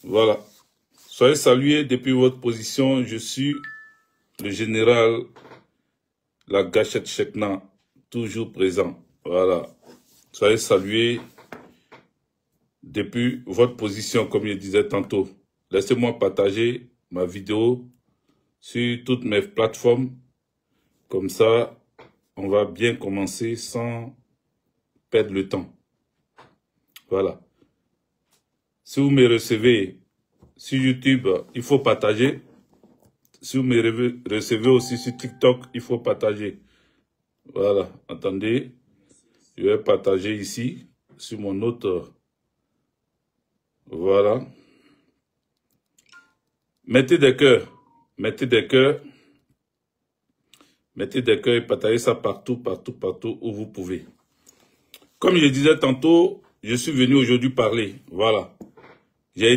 Voilà. Soyez salués depuis votre position. Je suis le général La Gâchette Chekna, toujours présent. Voilà. Soyez salués depuis votre position, comme je disais tantôt. Laissez-moi partager ma vidéo sur toutes mes plateformes. Comme ça, on va bien commencer sans perdre le temps. Voilà. Si vous me recevez sur YouTube, il faut partager. Si vous me recevez aussi sur TikTok, il faut partager. Voilà. Attendez. Je vais partager ici, sur mon autre. Voilà. Mettez des cœurs. Mettez des cœurs. Mettez des cœurs et partagez ça partout, partout, partout où vous pouvez. Comme je disais tantôt, je suis venu aujourd'hui parler. Voilà. J'ai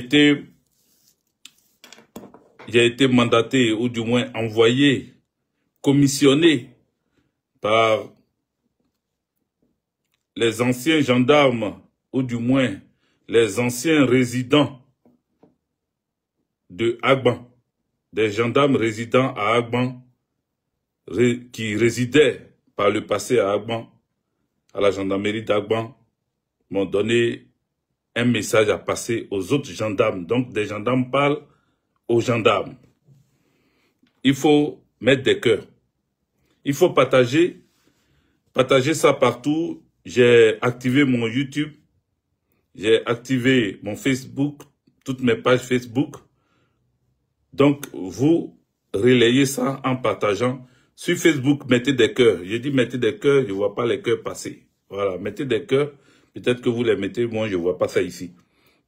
été mandaté, ou du moins envoyé, commissionné par les anciens gendarmes, ou du moins les anciens résidents de Agban, des gendarmes résidents à Agban, qui résidaient par le passé à Agban, à la gendarmerie d'Agban, m'ont donné un message à passer aux autres gendarmes. Donc, des gendarmes parlent aux gendarmes. Il faut mettre des cœurs. Il faut partager ça partout. J'ai activé mon YouTube. J'ai activé mon Facebook, toutes mes pages Facebook. Donc, vous relayez ça en partageant. Sur Facebook, mettez des cœurs. J'ai dit mettez des cœurs, je ne vois pas les cœurs passer. Voilà, mettez des cœurs. Peut-être que vous les mettez, moi je ne vois pas ça ici.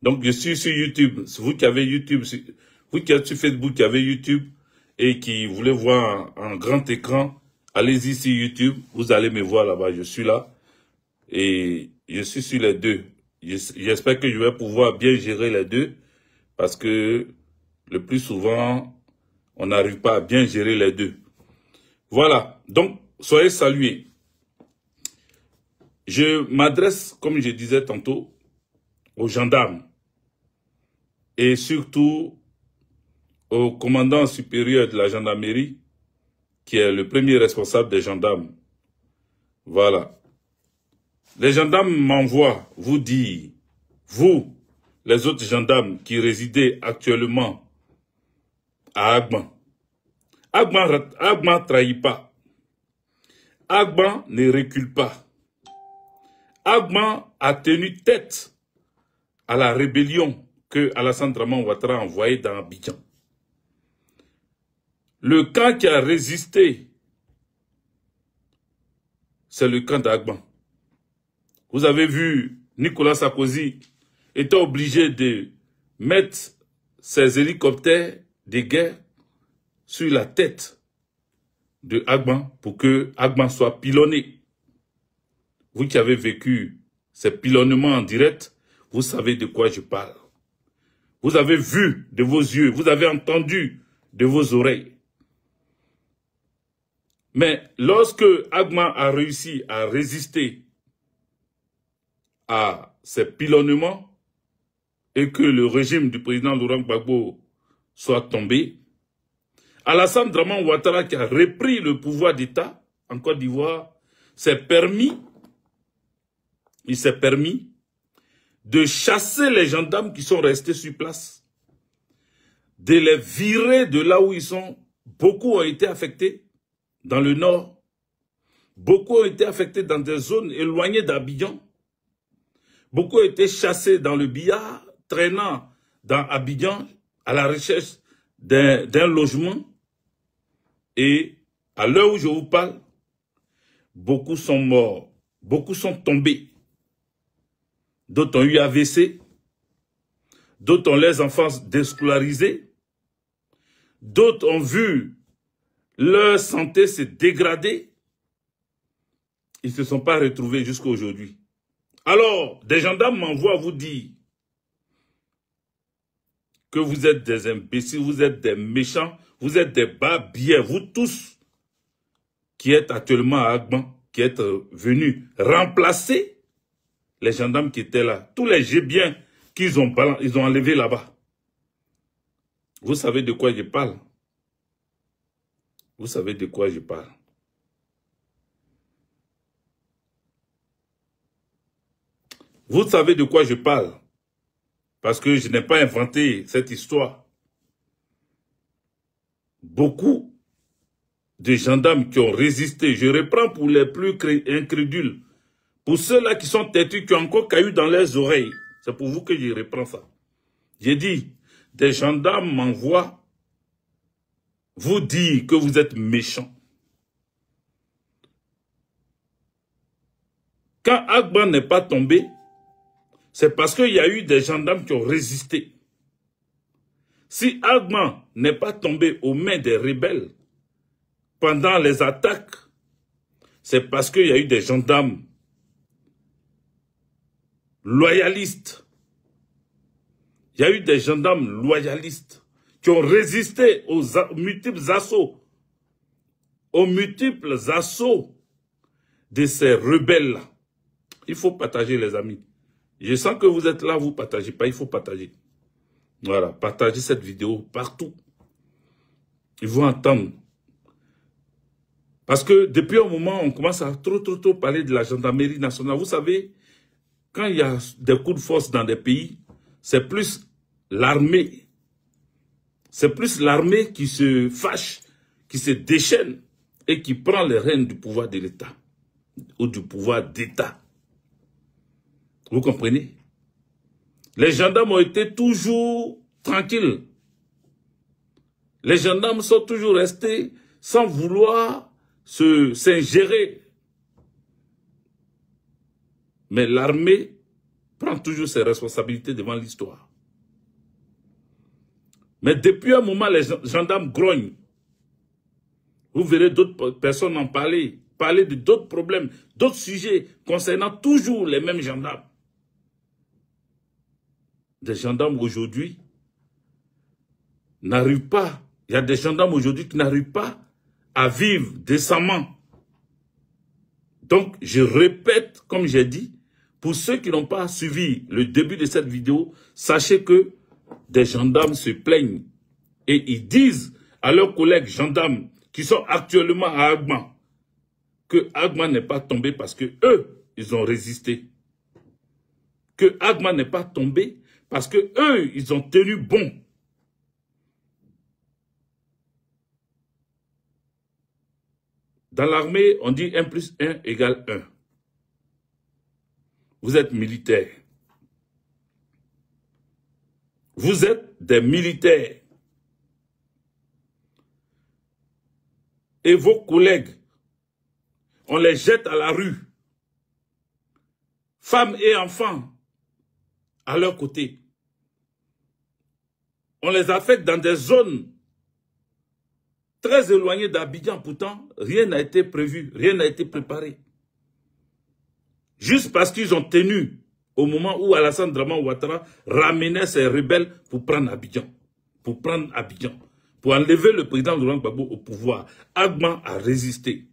Donc, je suis sur YouTube. Vous qui avez YouTube, vous qui êtes sur Facebook, qui avez YouTube et qui voulez voir en grand écran, allez-y sur YouTube. Vous allez me voir là-bas. Je suis là. Et je suis sur les deux. J'espère que je vais pouvoir bien gérer les deux. Parce que le plus souvent, on n'arrive pas à bien gérer les deux. Voilà. Donc, soyez salués. Je m'adresse, comme je disais tantôt, aux gendarmes. Et surtout au commandant supérieur de la gendarmerie, qui est le premier responsable des gendarmes. Voilà. Les gendarmes m'envoient vous dire, vous, les autres gendarmes qui résidaient actuellement à Agban. Agban ne trahit pas. Agban ne recule pas. Agban a tenu tête à la rébellion que Alassane Draman Ouattara a envoyée dans Abidjan. Le camp qui a résisté, c'est le camp d'Agban. Vous avez vu, Nicolas Sarkozy était obligé de mettre ses hélicoptères de guerre sur la tête de Agban pour que Agban soit pilonné. Vous qui avez vécu ces pilonnements en direct, vous savez de quoi je parle. Vous avez vu de vos yeux, vous avez entendu de vos oreilles. Mais lorsque Agban a réussi à résister à ces pilonnements et que le régime du président Laurent Gbagbo soit tombé, Alassane Draman Ouattara, qui a repris le pouvoir d'État en Côte d'Ivoire, il s'est permis de chasser les gendarmes qui sont restés sur place, de les virer de là où ils sont. Beaucoup ont été affectés dans le nord. Beaucoup ont été affectés dans des zones éloignées d'Abidjan. Beaucoup ont été chassés dans le billard, traînant dans Abidjan à la recherche d'un logement. Et à l'heure où je vous parle, beaucoup sont morts, beaucoup sont tombés. D'autres ont eu AVC, d'autres ont les enfants déscolarisés, d'autres ont vu leur santé se dégrader. Ils ne se sont pas retrouvés jusqu'à aujourd'hui. Alors, des gendarmes m'envoient vous dire que vous êtes des imbéciles, vous êtes des méchants, vous êtes des babiers, vous tous qui êtes actuellement à Agban, qui êtes venus remplacer les gendarmes qui étaient là, tous les gébiens qu'ils ont enlevés là-bas. Vous savez de quoi je parle? Vous savez de quoi je parle? Vous savez de quoi je parle? Parce que je n'ai pas inventé cette histoire. Beaucoup de gendarmes qui ont résisté, je reprends pour les plus incrédules, pour ceux-là qui sont têtus, qui ont encore caillou dans leurs oreilles, c'est pour vous que je reprends ça. J'ai dit, des gendarmes m'envoient vous dire que vous êtes méchants. Quand Agban n'est pas tombé, c'est parce qu'il y a eu des gendarmes qui ont résisté. Si Agban n'est pas tombé aux mains des rebelles pendant les attaques, c'est parce qu'il y a eu des gendarmes loyalistes. Il y a eu des gendarmes loyalistes qui ont résisté aux multiples assauts, de ces rebelles-là. Il faut partager, les amis. Je sens que vous êtes là, vous ne partagez pas, il faut partager. Voilà, partagez cette vidéo partout. Ils vont entendre. Parce que depuis un moment, on commence à trop parler de la gendarmerie nationale. Vous savez, quand il y a des coups de force dans des pays, c'est plus l'armée. C'est plus l'armée qui se fâche, qui se déchaîne et qui prend les rênes du pouvoir de l'État ou du pouvoir d'État. Vous comprenez? Les gendarmes ont été toujours tranquilles. Les gendarmes sont toujours restés sans vouloir s'ingérer. Mais l'armée prend toujours ses responsabilités devant l'histoire. Mais depuis un moment, les gendarmes grognent. Vous verrez d'autres personnes en parler de d'autres problèmes, d'autres sujets concernant toujours les mêmes gendarmes. Des gendarmes aujourd'hui n'arrivent pas, il y a des gendarmes aujourd'hui qui n'arrivent pas à vivre décemment. Donc, je répète, comme j'ai dit, pour ceux qui n'ont pas suivi le début de cette vidéo, sachez que des gendarmes se plaignent et ils disent à leurs collègues gendarmes qui sont actuellement à Agban que Agban n'est pas tombé parce que eux, ils ont résisté. Que Agban n'est pas tombé parce que eux, ils ont tenu bon. Dans l'armée, on dit 1 + 1 = 1. Vous êtes militaire. Vous êtes des militaires. Et vos collègues, on les jette à la rue. Femmes et enfants à leur côté. On les affecte dans des zones très éloignées d'Abidjan. Pourtant, rien n'a été prévu, rien n'a été préparé. Juste parce qu'ils ont tenu au moment où Alassane Draman Ouattara ramenait ses rebelles pour prendre Abidjan. Pour enlever le président Laurent Gbagbo au pouvoir. Agban a résisté.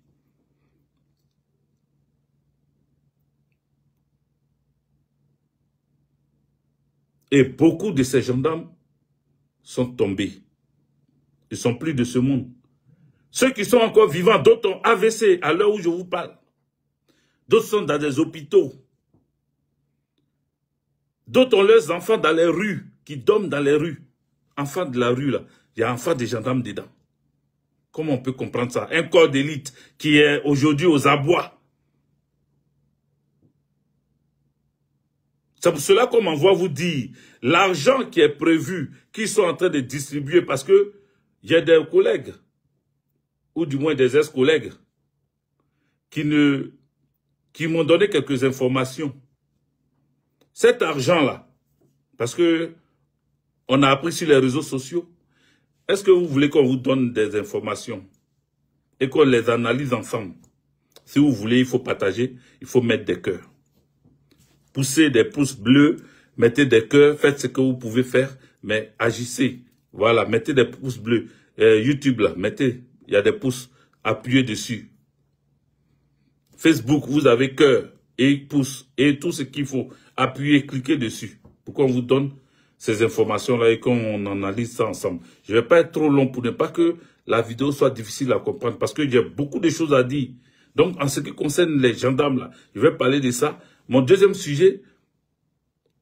Et beaucoup de ces gendarmes sont tombés. Ils ne sont plus de ce monde. Ceux qui sont encore vivants, d'autres ont AVC à l'heure où je vous parle. D'autres sont dans des hôpitaux. D'autres ont leurs enfants dans les rues, qui dorment dans les rues. Enfants de la rue, là, il y a enfants des gendarmes dedans. Comment on peut comprendre ça? Un corps d'élite qui est aujourd'hui aux abois. C'est pour cela qu'on m'envoie vous dire, l'argent qui est prévu, qu'ils sont en train de distribuer, parce que il y a des collègues, ou du moins des ex-collègues, qui m'ont donné quelques informations. Cet argent-là, parce que on a appris sur les réseaux sociaux, est-ce que vous voulez qu'on vous donne des informations et qu'on les analyse ensemble? Si vous voulez, il faut partager, il faut mettre des cœurs. Poussez des pouces bleus, mettez des cœurs, faites ce que vous pouvez faire, mais agissez. Voilà, mettez des pouces bleus. YouTube, là, mettez, il y a des pouces, appuyez dessus. Facebook, vous avez cœur et pouce et tout ce qu'il faut. Appuyez, cliquez dessus pour qu'on vous donne ces informations-là et qu'on analyse ça ensemble. Je ne vais pas être trop long pour ne pas que la vidéo soit difficile à comprendre parce qu'il y a beaucoup de choses à dire. Donc, en ce qui concerne les gendarmes, là, je vais parler de ça. Mon deuxième sujet,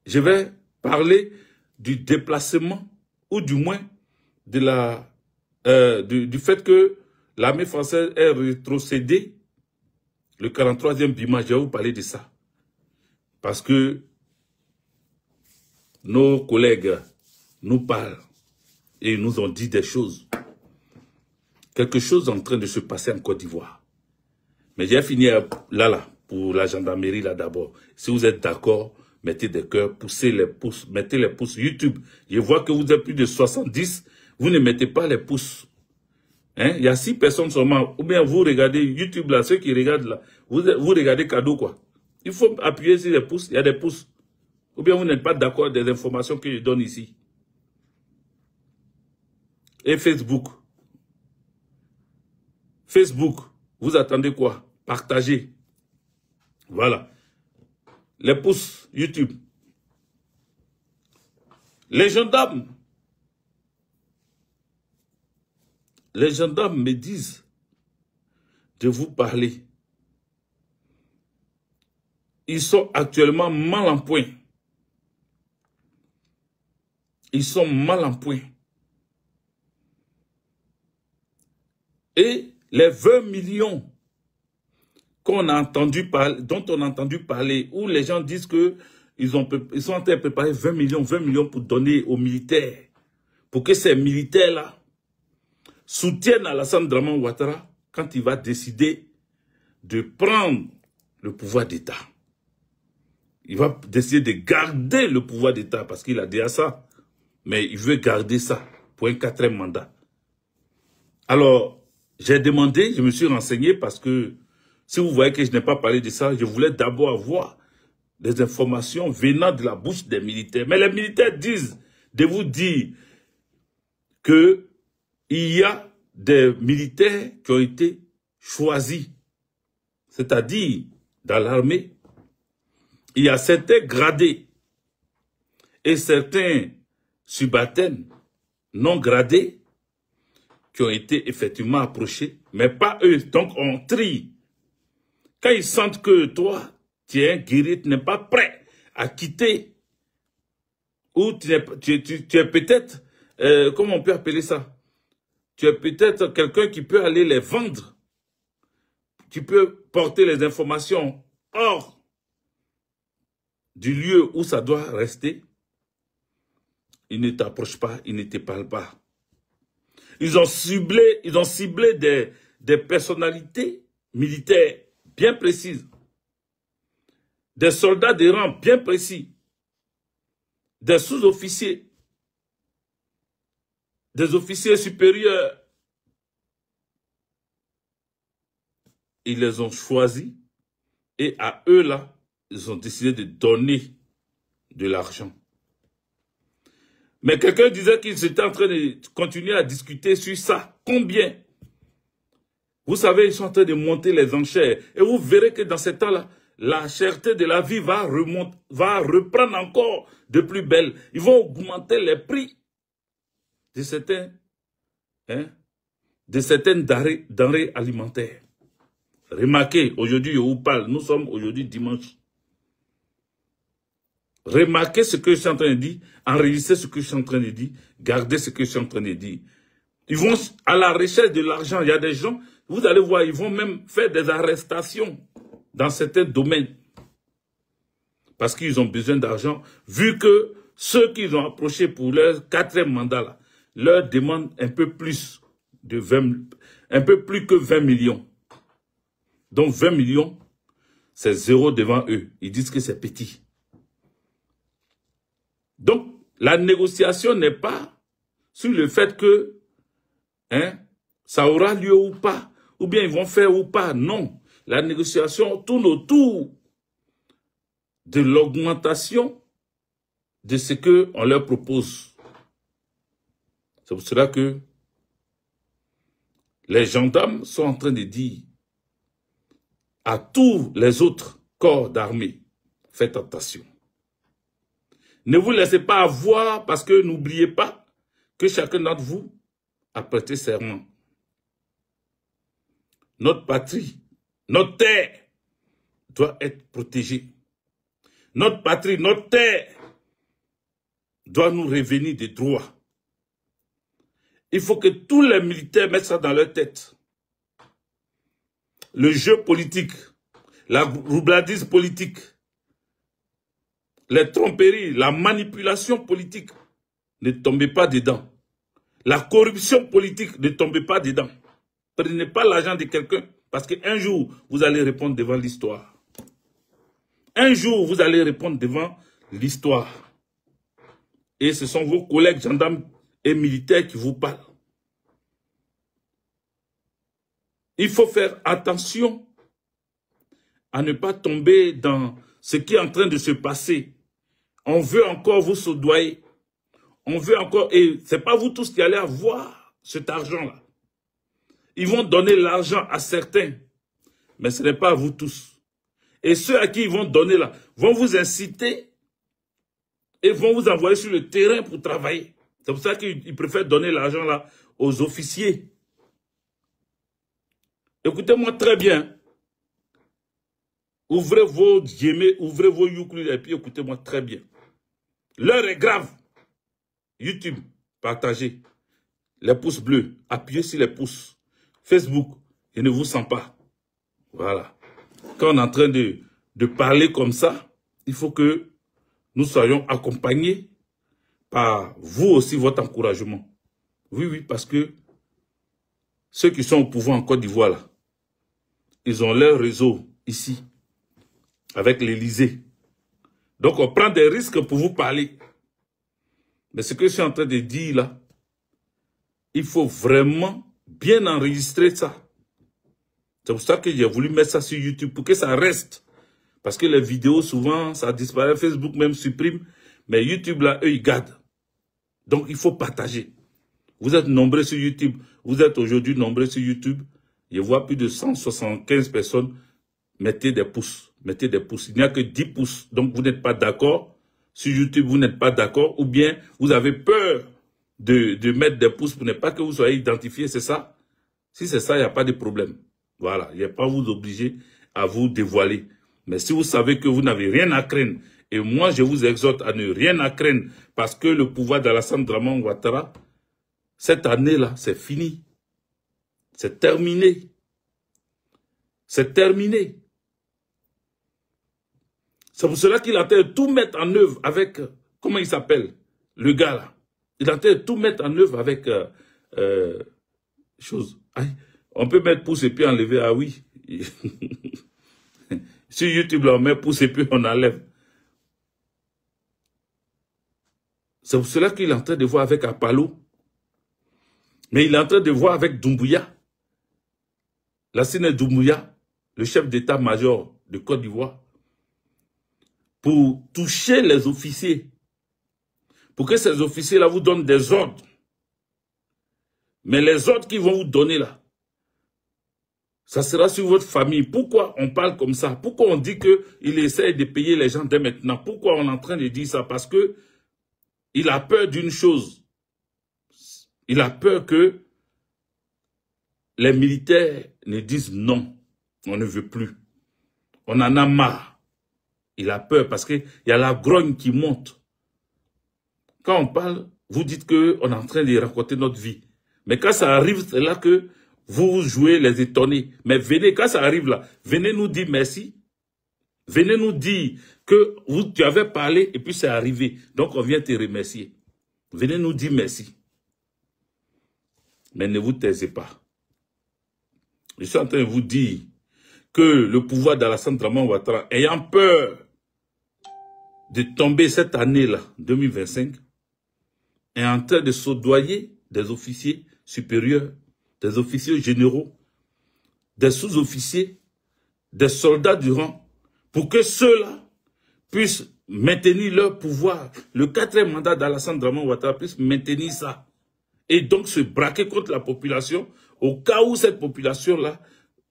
je vais parler du déplacement ou du moins de du fait que l'armée française est rétrocédée le 43e Bima. Je vais vous parler de ça. Parce que nos collègues nous parlent et ils nous ont dit des choses. Quelque chose est en train de se passer en Côte d'Ivoire. Mais j'ai fini là, pour la gendarmerie, là d'abord. Si vous êtes d'accord, mettez des cœurs, poussez les pouces, mettez les pouces YouTube. Je vois que vous êtes plus de 70, vous ne mettez pas les pouces. Hein? Il y a 6 personnes seulement. Ou bien vous regardez YouTube là, ceux qui regardent là, vous regardez cadeau quoi. Il faut appuyer sur les pouces, il y a des pouces. Ou bien vous n'êtes pas d'accord des informations que je donne ici. Et Facebook. Facebook, vous attendez quoi? Partagez. Voilà. Les pouces YouTube. Les gendarmes me disent de vous parler. Ils sont actuellement mal en point. Ils sont mal en point. Et les 20 millions qu'on a entendu parler, dont on a entendu parler, où les gens disent que ils sont en train de préparer 20 millions pour donner aux militaires, pour que ces militaires-là soutiennent Alassane Draman Ouattara quand il va décider de prendre le pouvoir d'État. Il va décider de garder le pouvoir d'État parce qu'il a dit à ça. Mais il veut garder ça pour un 4e mandat. Alors, j'ai demandé, je me suis renseigné parce que si vous voyez que je n'ai pas parlé de ça, je voulais d'abord avoir des informations venant de la bouche des militaires. Mais les militaires disent de vous dire qu'il y a des militaires qui ont été choisis. C'est-à-dire, dans l'armée, il y a certains gradés et certains subalternes non gradés qui ont été effectivement approchés, mais pas eux. Donc, on trie. Quand ils sentent que toi, tu es un guerrier, tu n'es pas prêt à quitter, ou tu es peut-être, comment on peut appeler ça? Tu es peut-être quelqu'un qui peut aller les vendre. Tu peux porter les informations hors du lieu où ça doit rester. Ils ne t'approchent pas, ils ne te parlent pas. Ils ont ciblé des personnalités militaires bien précises. Des soldats de rang bien précis. Des sous-officiers. Des officiers supérieurs. Ils les ont choisis et à eux là, ils ont décidé de donner de l'argent. Mais quelqu'un disait qu'ils étaient en train de continuer à discuter sur ça. Combien? Vous savez, ils sont en train de monter les enchères. Et vous verrez que dans ce temps-là, la cherté de la vie va reprendre encore de plus belle. Ils vont augmenter les prix de certaines denrées alimentaires. Remarquez, aujourd'hui, je vous parle, nous sommes aujourd'hui dimanche. Remarquez ce que je suis en train de dire, enregistrez ce que je suis en train de dire, gardez ce que je suis en train de dire. Ils vont à la recherche de l'argent. Il y a des gens, vous allez voir, ils vont même faire des arrestations dans certains domaines. Parce qu'ils ont besoin d'argent, vu que ceux qu'ils ont approchés pour leur 4e mandat, là, leur demandent un peu plus que 20 millions. Donc 20 millions, c'est 0 devant eux. Ils disent que c'est petit. Donc, la négociation n'est pas sur le fait que ça aura lieu ou pas, ou bien ils vont faire ou pas. Non, la négociation tourne autour de l'augmentation de ce qu'on leur propose. C'est pour cela que les gendarmes sont en train de dire à tous les autres corps d'armée, faites attention. Ne vous laissez pas avoir parce que n'oubliez pas que chacun d'entre vous a prêté serment. Notre patrie, notre terre doit être protégée. Notre patrie, notre terre doit nous revenir des droits. Il faut que tous les militaires mettent ça dans leur tête. Le jeu politique, la roubladise politique, les tromperies, la manipulation politique, ne tombez pas dedans. La corruption politique, ne tombez pas dedans. Prenez pas l'argent de quelqu'un, parce qu'un jour, vous allez répondre devant l'histoire. Un jour, vous allez répondre devant l'histoire. Et ce sont vos collègues gendarmes et militaires qui vous parlent. Il faut faire attention à ne pas tomber dans ce qui est en train de se passer. On veut encore vous soudoyer. On veut encore... Et ce n'est pas vous tous qui allez avoir cet argent-là. Ils vont donner l'argent à certains. Mais ce n'est pas à vous tous. Et ceux à qui ils vont donner là, vont vous inciter et vont vous envoyer sur le terrain pour travailler. C'est pour ça qu'ils préfèrent donner l'argent là aux officiers. Écoutez-moi très bien. Ouvrez vos djemés, ouvrez vos youkli et puis écoutez-moi très bien. L'heure est grave. YouTube, partagez. Les pouces bleus, appuyez sur les pouces. Facebook, je ne vous sens pas. Voilà. Quand on est en train de parler comme ça, il faut que nous soyons accompagnés par vous aussi, votre encouragement. Oui, oui, parce que ceux qui sont au pouvoir en Côte d'Ivoire, là, ils ont leur réseau ici, avec l'Élysée. Donc, on prend des risques pour vous parler. Mais ce que je suis en train de dire là, il faut vraiment bien enregistrer ça. C'est pour ça que j'ai voulu mettre ça sur YouTube, pour que ça reste. Parce que les vidéos, souvent, ça disparaît. Facebook même supprime. Mais YouTube, là, eux, ils gardent. Donc, il faut partager. Vous êtes nombreux sur YouTube. Vous êtes aujourd'hui nombreux sur YouTube. Je vois plus de 175 personnes. Mettez des pouces. Mettez des pouces. Il n'y a que 10 pouces. Donc, vous n'êtes pas d'accord. Sur YouTube, vous n'êtes pas d'accord. Ou bien, vous avez peur de mettre des pouces pour ne pas que vous soyez identifié. C'est ça? Si c'est ça, il n'y a pas de problème. Voilà. Il n'y a pas à vous obliger à vous dévoiler. Mais si vous savez que vous n'avez rien à craindre, et moi, je vous exhorte à ne rien à craindre, parce que le pouvoir d'Alassane Draman Ouattara, cette année-là, c'est fini. C'est terminé. C'est terminé. C'est pour cela qu'il a de tout mettre en œuvre avec, comment il s'appelle, le gars là. Il a de tout mettre en œuvre avec, chose. On peut mettre pouce et puis enlever, ah oui. Sur YouTube, là, on met pouce et puis on enlève. C'est pour cela qu'il est en train de voir avec Apalo. Mais il est en train de voir avec Doumbouya. Lassine Doumbouya, le chef d'état-major de Côte d'Ivoire, pour toucher les officiers. Pour que ces officiers-là vous donnent des ordres. Mais les ordres qu'ils vont vous donner là, ça sera sur votre famille. Pourquoi on parle comme ça? Pourquoi on dit qu'il essaie de payer les gens dès maintenant? Pourquoi on est en train de dire ça? Parce que il a peur d'une chose. Il a peur que les militaires ne disent non, on ne veut plus. On en a marre. Il a peur parce qu'il y a la grogne qui monte. Quand on parle, vous dites qu'on est en train de raconter notre vie. Mais quand ça arrive, c'est là que vous jouez les étonnés. Mais venez, quand ça arrive là, venez nous dire merci. Venez nous dire que tu avais parlé et puis c'est arrivé. Donc on vient te remercier. Venez nous dire merci. Mais ne vous taisez pas. Je suis en train de vous dire que le pouvoir d'Alassane Draman Ouattara, ayant peur de tomber cette année-là, 2025, est en train de soudoyer des officiers supérieurs, des officiers généraux, des sous-officiers, des soldats du rang, pour que ceux-là puissent maintenir leur pouvoir. Le 4e mandat d'Alassane Draman Ouattara puisse maintenir ça. Et donc se braquer contre la population au cas où cette population-là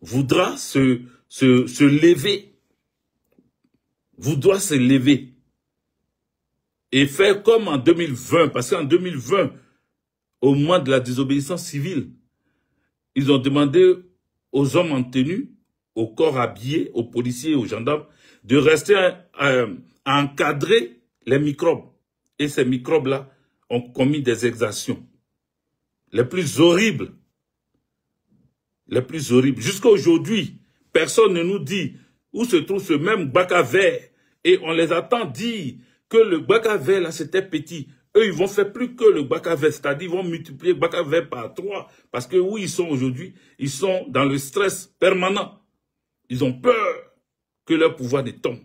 voudra se lever. Voudra se lever. et faire comme en 2020, parce qu'en 2020, au moment de la désobéissance civile, ils ont demandé aux hommes en tenue, aux corps habillés, aux policiers et aux gendarmes, de rester à encadrer les microbes. Et ces microbes-là ont commis des exactions les plus horribles. Les plus horribles. Jusqu'à aujourd'hui, personne ne nous dit où se trouve ce même Gbaka vert. Et on les attend dire que le Gbaka vert, là, c'était petit. Eux, ils vont faire plus que le Gbaka vert, c'est-à-dire ils vont multiplier le Gbaka vert par 3. Parce que où ils sont aujourd'hui, ils sont dans le stress permanent. Ils ont peur que leur pouvoir ne tombe.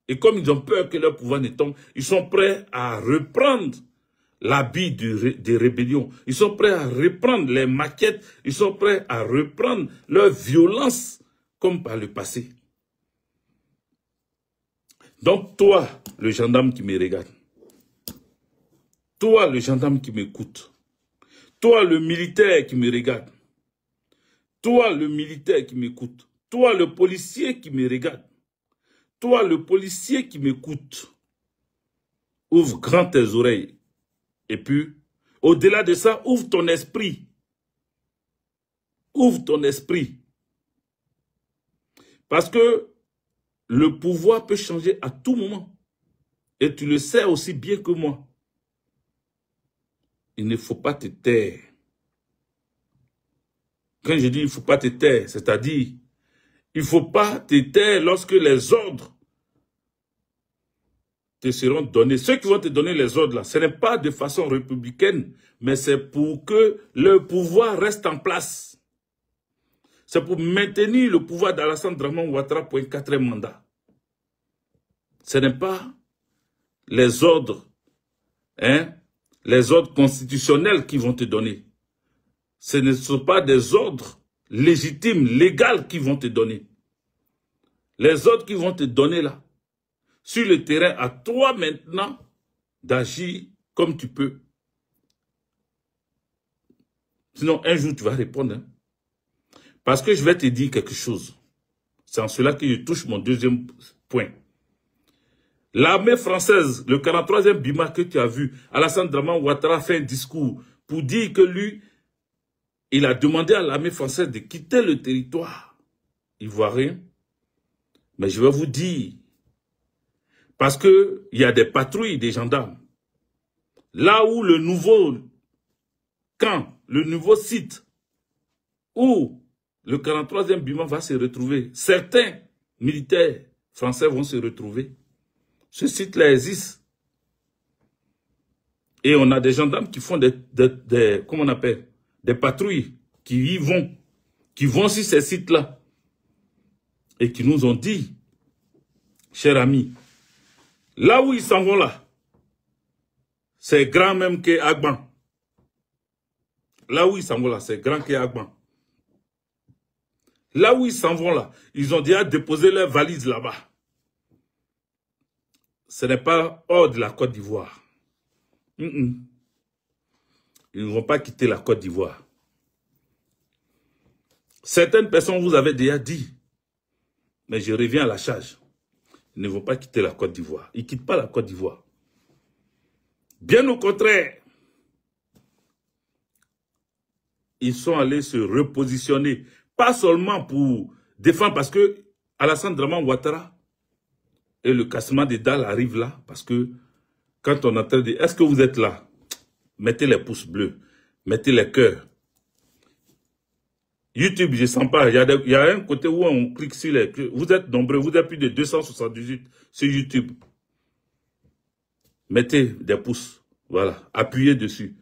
Et comme ils ont peur que leur pouvoir ne tombe, ils sont prêts à reprendre l'habit des rébellions. Ils sont prêts à reprendre les maquettes. Ils sont prêts à reprendre leur violence comme par le passé. Donc toi, le gendarme qui me regarde, toi, le gendarme qui m'écoute, toi, le militaire qui me regarde, toi, le militaire qui m'écoute, toi, le policier qui me regarde, toi, le policier qui m'écoute, ouvre grand tes oreilles. Et puis, au-delà de ça, ouvre ton esprit. Ouvre ton esprit. Parce que le pouvoir peut changer à tout moment. Et tu le sais aussi bien que moi. Il ne faut pas te taire. Quand je dis il ne faut pas te taire, c'est-à-dire, il ne faut pas te taire lorsque les ordres te seront donnés. Ceux qui vont te donner les ordres, là, ce n'est pas de façon républicaine, mais c'est pour que le pouvoir reste en place. C'est pour maintenir le pouvoir d'Alassane Draman Ouattara pour un 4e mandat. Ce n'est pas les ordres, les ordres constitutionnels qui vont te donner. Ce ne sont pas des ordres légitimes, légaux qui vont te donner. Les ordres qui vont te donner là, sur le terrain, à toi maintenant d'agir comme tu peux. Sinon, un jour, tu vas répondre. Hein? Parce que je vais te dire quelque chose. C'est en cela que je touche mon 2e point. L'armée française, le 43e Bima que tu as vu, Alassane Draman Ouattara fait un discours pour dire que lui, il a demandé à l'armée française de quitter le territoire ivoirien. Mais je vais vous dire, parce qu'il y a des patrouilles, des gendarmes. Là où le nouveau camp, le nouveau site, où le 43e Bima va se retrouver, certains militaires français vont se retrouver. Ce site-là existe. Et on a des gendarmes qui font comment on appelle, des patrouilles, qui y vont, qui vont sur ces sites-là. Et qui nous ont dit, chers amis, là où ils s'en vont là, c'est grand même que Agban. Là où ils s'en vont là, c'est grand que Agban. Là où ils s'en vont là, ils ont déjà déposé leurs valises là-bas. Ce n'est pas hors de la Côte d'Ivoire. Ils ne vont pas quitter la Côte d'Ivoire. Certaines personnes vous avaient déjà dit, mais je reviens à la charge. Ils ne vont pas quitter la Côte d'Ivoire. Ils ne quittent pas la Côte d'Ivoire. Bien au contraire, ils sont allés se repositionner. Pas seulement pour défendre, parce que Alassane Draman Ouattara et le cassement des dalles arrivent là, parce que quand on entend dire, est-ce que vous êtes là? Mettez les pouces bleus, mettez les cœurs. YouTube, je ne sens pas, il y a un côté où on clique sur les cœurs. Vous êtes nombreux, vous êtes plus de 278 sur YouTube. Mettez des pouces, voilà, appuyez dessus.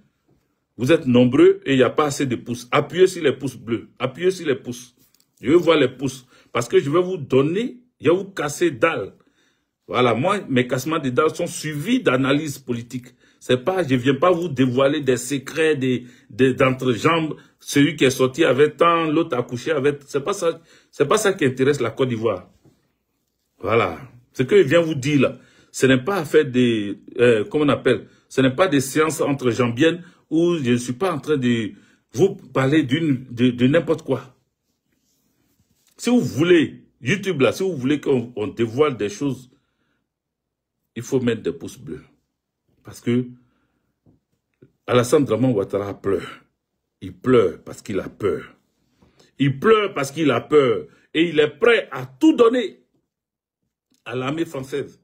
Vous êtes nombreux et il n'y a pas assez de pouces. Appuyez sur les pouces bleus, appuyez sur les pouces. Je veux voir les pouces, parce que je vais vous donner, je vais vous casser dalles. Voilà, moi, mes cassements de dalles sont suivis d'analyses politiques. C'est pas, je viens pas vous dévoiler des secrets d'entrejambes. Celui qui est sorti avec tant, l'autre a couché avec. C'est pas ça qui intéresse la Côte d'Ivoire. Voilà. Ce que je viens vous dire là, ce n'est pas à faire des, comment on appelle, ce n'est pas des séances entre jambiennes où je ne suis pas en train de vous parler de n'importe quoi. Si vous voulez, YouTube là, si vous voulez qu'on dévoile des choses, il faut mettre des pouces bleus. Parce que Alassane Draman Ouattara pleure. Il pleure parce qu'il a peur. Il pleure parce qu'il a peur. Et il est prêt à tout donner à l'armée française.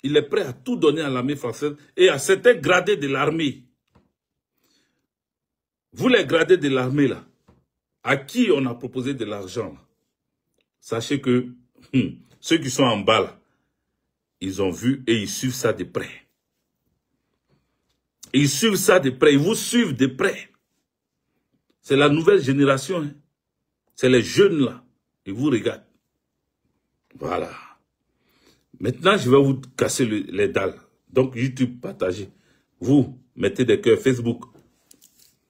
Il est prêt à tout donner à l'armée française et à certains gradés de l'armée. Vous les gradés de l'armée là, à qui on a proposé de l'argent? Sachez que ceux qui sont en bas là, ils ont vu et ils suivent ça de près. Ils suivent ça de près, ils vous suivent de près. C'est la nouvelle génération, hein. C'est les jeunes là, ils vous regardent. Voilà. Maintenant, je vais vous casser les dalles. Donc, YouTube, partagez. Vous, mettez des cœurs. Facebook.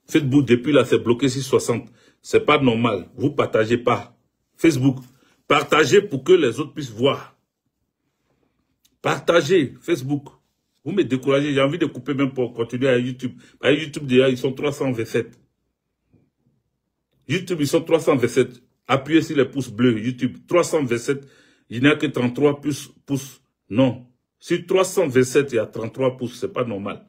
Facebook, depuis là, c'est bloqué sur 60. C'est pas normal. Vous partagez pas. Facebook. Partagez pour que les autres puissent voir. Partagez. Facebook. Vous me découragez. J'ai envie de couper même pour continuer à YouTube. À YouTube, déjà, ils sont 327. YouTube, ils sont 327. Appuyez sur les pouces bleus. YouTube, 327. Il n'y a que 33 pouces. Non. Sur 327, il y a 33 pouces. C'est pas normal.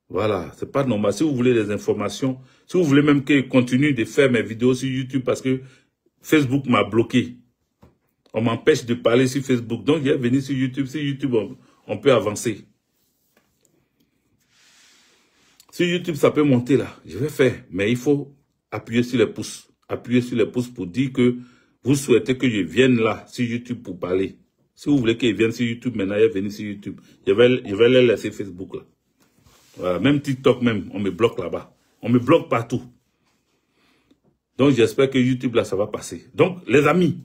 Voilà. C'est pas normal. Si vous voulez des informations, si vous voulez même que je continue de faire mes vidéos sur YouTube parce que Facebook m'a bloqué. On m'empêche de parler sur Facebook. Donc, je vais venir sur YouTube. Sur YouTube, on peut avancer. Sur YouTube, ça peut monter là. Je vais faire. Mais il faut appuyer sur les pouces. Appuyer sur les pouces pour dire que vous souhaitez que je vienne là, sur YouTube, pour parler. Si vous voulez qu'ils viennent sur YouTube, maintenant, ils viennent sur YouTube. Je vais les laisser Facebook là. Voilà, même TikTok même, on me bloque là-bas. On me bloque partout. Donc, j'espère que YouTube là, ça va passer. Donc, les amis,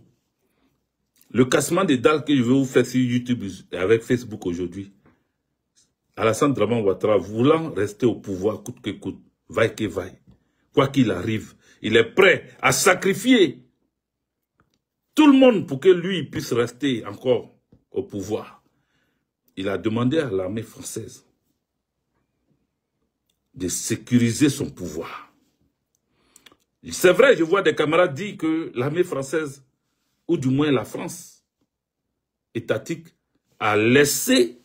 le cassement des dalles que je vais vous faire sur YouTube et avec Facebook aujourd'hui, Alassane Draman Ouattara, voulant rester au pouvoir coûte que coûte, vaille que vaille, quoi qu'il arrive, il est prêt à sacrifier tout le monde pour que lui puisse rester encore au pouvoir. Il a demandé à l'armée française de sécuriser son pouvoir. C'est vrai, je vois des camarades dire que l'armée française, ou du moins la France étatique, a laissé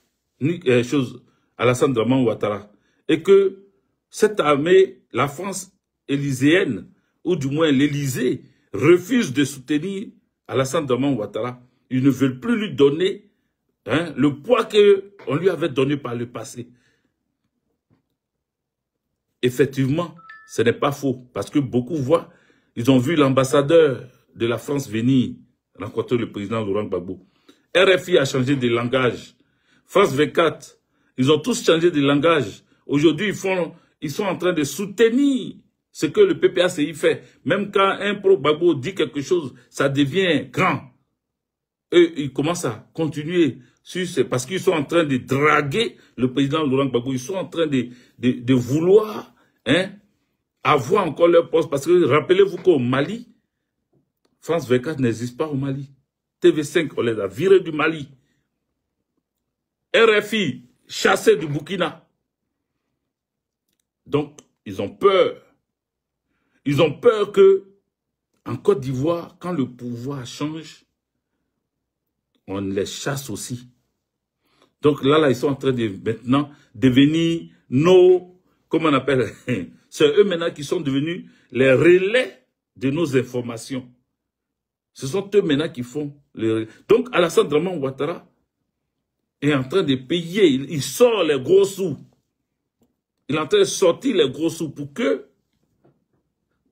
Alassane Draman Ouattara. Et que cette armée, la France élyséenne, ou du moins l'Élysée, refuse de soutenir Alassane Draman Ouattara. Ils ne veulent plus lui donner le poids qu'on lui avait donné par le passé. Effectivement, ce n'est pas faux, parce que beaucoup voient, ils ont vu l'ambassadeur de la France venir rencontrer le président Laurent Gbagbo. RFI a changé de langage. France 24, ils ont tous changé de langage. Aujourd'hui, ils sont en train de soutenir ce que le PPACI fait. Même quand un pro-Gbagbo dit quelque chose, ça devient grand. Eux, ils commencent à continuer parce qu'ils sont en train de draguer le président Laurent Gbagbo. Ils sont en train de vouloir avoir encore leur poste. Parce que rappelez-vous qu'au Mali, France 24 n'existe pas au Mali. TV5, on les a virés du Mali. RFI, chassé du Burkina. Donc, ils ont peur. Ils ont peur que, en Côte d'Ivoire, quand le pouvoir change, on les chasse aussi. Donc là, ils sont en train de maintenant devenir comment on appelle, c'est eux maintenant qui sont devenus les relais de nos informations. Ce sont eux maintenant qui font les relais. Donc Alassane Draman Ouattara est en train de payer, il sort les gros sous. Il est en train de sortir les gros sous pour que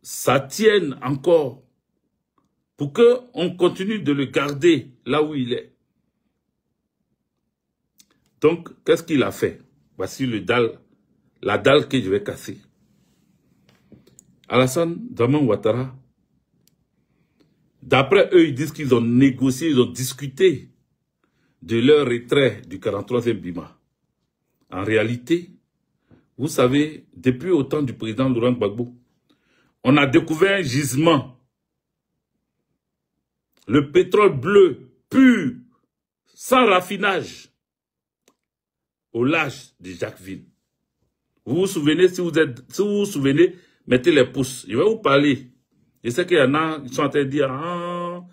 ça tienne encore. Pour qu'on continue de le garder là où il est. Donc, qu'est-ce qu'il a fait? Voici la dalle que je vais casser. Alassane Draman Ouattara, d'après eux, ils disent qu'ils ont négocié, ils ont discuté de leur retrait du 43e Bima. En réalité, vous savez, depuis au temps du président Laurent Gbagbo, on a découvert un gisement. Le pétrole bleu, pur, sans raffinage, au large de Jacquesville. Vous vous souvenez, si vous vous souvenez, mettez les pouces. Je vais vous parler. Je sais qu'il y en a qui sont en train de dire, ah,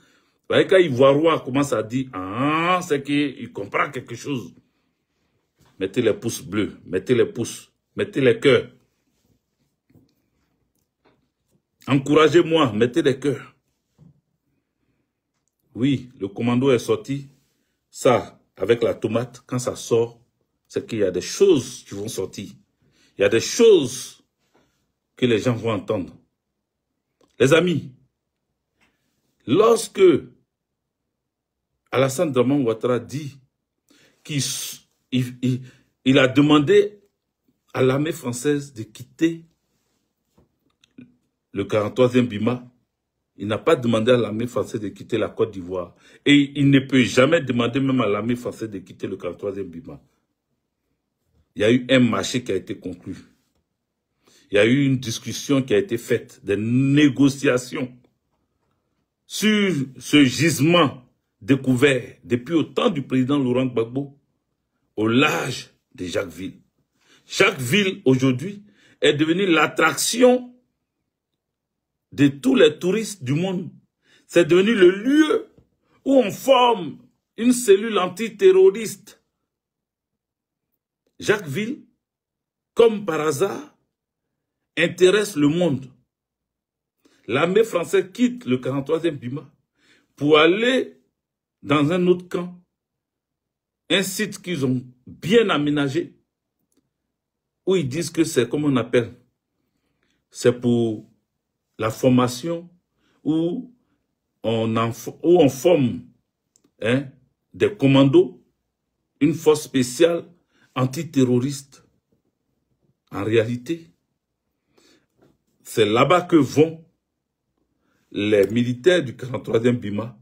quand Ivoirois commence à dire, ah, c'est qu'il comprend quelque chose. Mettez les pouces bleus, mettez les pouces, mettez les cœurs. Encouragez-moi, mettez des cœurs. Oui, le commando est sorti. Ça, avec la tomate, quand ça sort, c'est qu'il y a des choses qui vont sortir. Il y a des choses que les gens vont entendre. Les amis, lorsque Alassane Dramane Ouattara dit qu'il a demandé à l'armée française de quitter le 43e Bima, il n'a pas demandé à l'armée française de quitter la Côte d'Ivoire. Et il ne peut jamais demander même à l'armée française de quitter le 43e Bima. Il y a eu un marché qui a été conclu. Il y a eu une discussion qui a été faite, des négociations sur ce gisement découvert depuis au temps du président Laurent Gbagbo au large de Jacquesville. Jacquesville, aujourd'hui, est devenue l'attraction de tous les touristes du monde. C'est devenu le lieu où on forme une cellule antiterroriste. Jacquesville, comme par hasard, intéresse le monde. L'armée française quitte le 43e Bima pour aller dans un autre camp, un site qu'ils ont bien aménagé, où ils disent que c'est, comme on appelle, c'est pour la formation où on forme des commandos, une force spéciale antiterroriste. En réalité, c'est là-bas que vont les militaires du 43e Bima,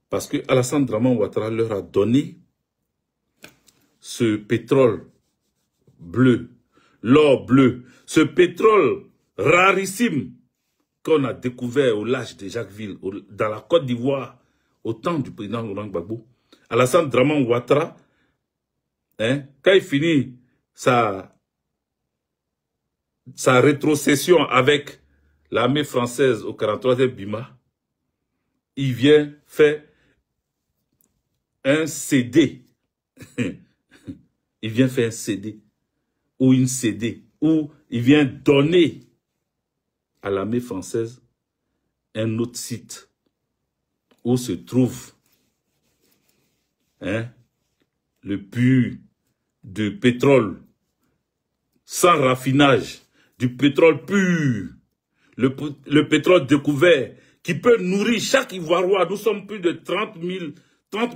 parce que Alassane Dramane Ouattara leur a donné ce pétrole bleu, l'or bleu, ce pétrole rarissime qu'on a découvert au large de Jacquesville, dans la Côte d'Ivoire, au temps du président Laurent Gbagbo. Alassane Dramane Ouattara, quand il finit sa rétrocession avec l'armée française au 43e Bima, il vient faire un CD. Il vient faire un CD ou une CD où il vient donner à l'armée française un autre site où se trouve le puits de pétrole sans raffinage, du pétrole pur, le pétrole découvert qui peut nourrir chaque Ivoiriois. Nous sommes plus de 30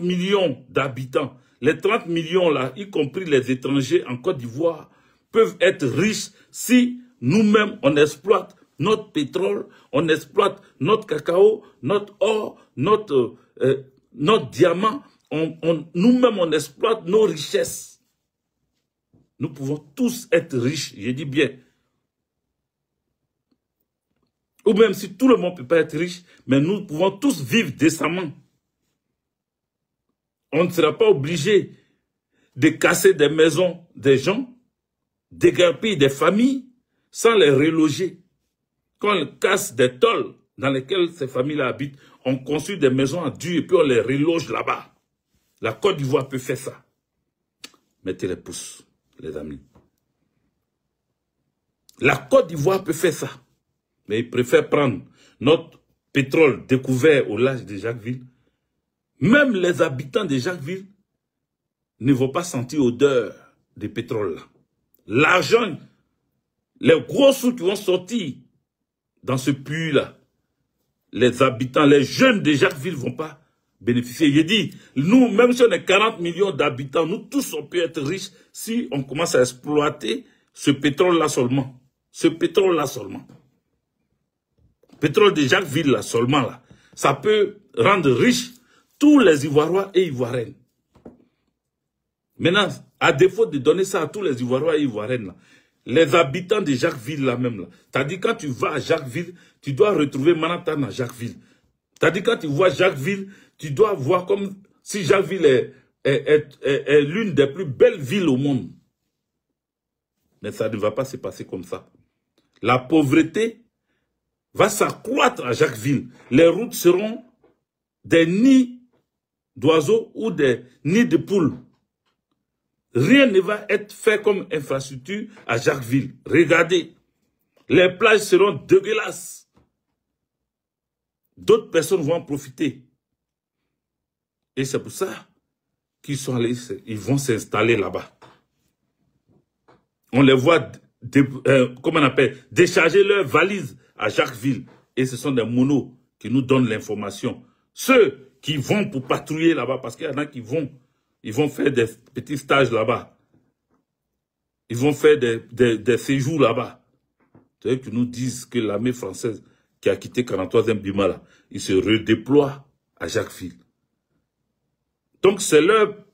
millions d'habitants. Les 30 millions là, y compris les étrangers en Côte d'Ivoire, peuvent être riches si nous-mêmes on exploite notre pétrole, on exploite notre cacao, notre or, notre diamant. Nous-mêmes on exploite nos richesses. Nous pouvons tous être riches, je dis bien. Ou même si tout le monde ne peut pas être riche, mais nous pouvons tous vivre décemment. On ne sera pas obligé de casser des maisons des gens, déguerpir des familles, sans les reloger. Quand on casse des tôles dans lesquelles ces familles-là habitent, on construit des maisons à dur et puis on les reloge là-bas. La Côte d'Ivoire peut faire ça. Mettez les pouces, les amis. La Côte d'Ivoire peut faire ça. Mais ils préfèrent prendre notre pétrole découvert au large de Jacquesville. Même les habitants de Jacquesville ne vont pas sentir l'odeur du pétrole là. L'argent, les gros sous qui vont sortir dans ce puits-là, les habitants, les jeunes de Jacquesville ne vont pas bénéficier. Je dis, nous, même si on est 40 millions d'habitants, nous tous on peut être riches si on commence à exploiter ce pétrole-là seulement. Ce pétrole-là seulement. Pétrole de Jacquesville là seulement là. Ça peut rendre riches tous les Ivoiriens et Ivoiriennes. Maintenant, à défaut de donner ça à tous les Ivoiriens et Ivoiriennes là, les habitants de Jacquesville là même là, c'est-à-dire quand tu vas à Jacquesville, tu dois retrouver Manhattan à Jacquesville. C'est-à-dire quand tu vois Jacquesville, tu dois voir comme si Jacquesville est l'une des plus belles villes au monde. Mais ça ne va pas se passer comme ça. La pauvreté va s'accroître à Jacquesville. Les routes seront des nids d'oiseaux ou des nids de poules. Rien ne va être fait comme infrastructure à Jacquesville. Regardez, les plages seront dégueulasses. D'autres personnes vont en profiter. Et c'est pour ça qu'ils sont allés, ils vont s'installer là-bas. On les voit, comment on appelle, décharger leurs valises à Jacquesville. Et ce sont des monos qui nous donnent l'information. Ceux qui vont pour patrouiller là-bas, parce qu'il y en a qui vont, ils vont faire des petits stages là-bas. Ils vont faire des séjours là-bas. C'est eux qui nous disent que l'armée française qui a quitté 43e Bima, là, il se redéploie à Jacquesville. Donc c'est leur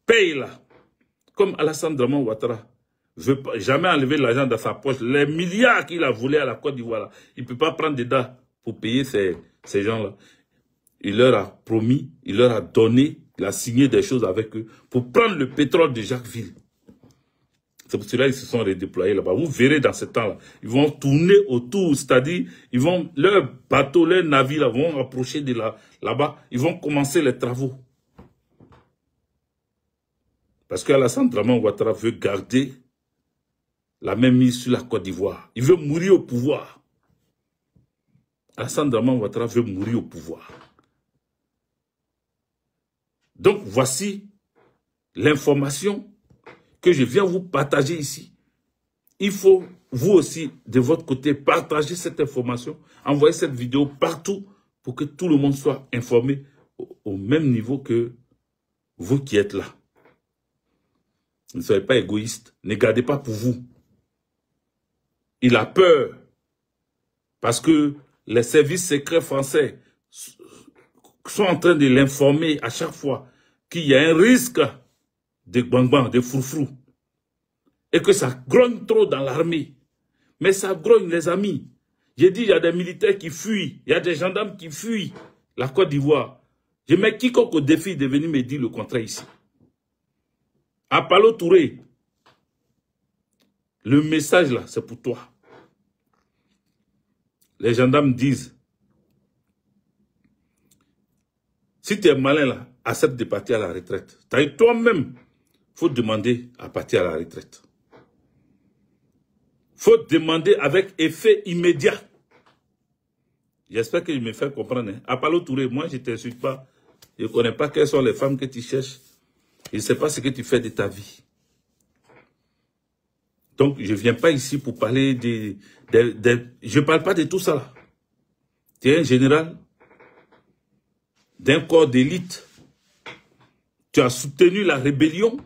paye là. Comme Alassane Draman Ouattara ne veut jamais enlever l'argent dans sa poche. Les milliards qu'il a volés à la Côte d'Ivoire, il ne peut pas prendre dedans pour payer ces gens-là. Il leur a promis, il leur a donné, il a signé des choses avec eux pour prendre le pétrole de Jacquesville. C'est pour cela qu'ils se sont redéployés là-bas. Vous verrez dans ce temps-là, ils vont tourner autour, c'est-à-dire, leurs bateaux, leurs navires là, vont approcher de là-bas, ils vont commencer les travaux. Parce qu'Alassane Draman Ouattara veut garder la même mise sur la Côte d'Ivoire. Il veut mourir au pouvoir. Alassane Draman Ouattara veut mourir au pouvoir. Donc, voici l'information que je viens vous partager ici. Il faut, vous aussi, de votre côté, partager cette information, envoyer cette vidéo partout pour que tout le monde soit informé au même niveau que vous qui êtes là. Ne soyez pas égoïste, ne gardez pas pour vous. Il a peur parce que les services secrets français sont en train de l'informer à chaque fois qu'il y a un risque de bang-bang, de froufrou. Et que ça grogne trop dans l'armée. Mais ça grogne, les amis. J'ai dit, il y a des militaires qui fuient. Il y a des gendarmes qui fuient la Côte d'Ivoire. Je mets quiconque au défi de venir me dire le contraire ici. Apalo Touré, le message là, c'est pour toi. Les gendarmes disent, si tu es malin là, accepte de partir à la retraite. Toi-même, il faut demander à partir à la retraite. Il faut demander avec effet immédiat. J'espère que je me fais comprendre. Hein. Apalo Touré, moi je ne t'insulte pas. Je ne connais pas quelles sont les femmes que tu cherches. Je ne sais pas ce que tu fais de ta vie. Donc, je ne viens pas ici pour parler je ne parle pas de tout ça là. Tu es un général d'un corps d'élite. Tu as soutenu la rébellion.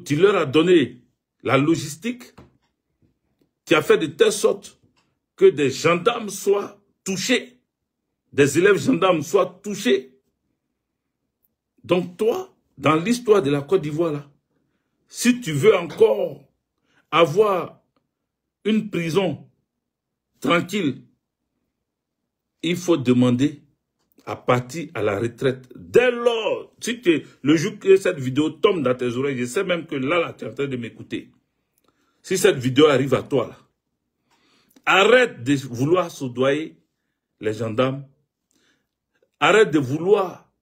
Tu leur as donné la logistique. Tu as fait de telle sorte que des gendarmes soient touchés. Des élèves gendarmes soient touchés. Donc toi, dans l'histoire de la Côte d'Ivoire, là, si tu veux encore avoir une prison tranquille, il faut demander à partir à la retraite. Dès lors, le jour que cette vidéo tombe dans tes oreilles, je sais même que là tu es en train de m'écouter. Si cette vidéo arrive à toi, là, arrête de vouloir soudoyer les gendarmes. Arrête de vouloir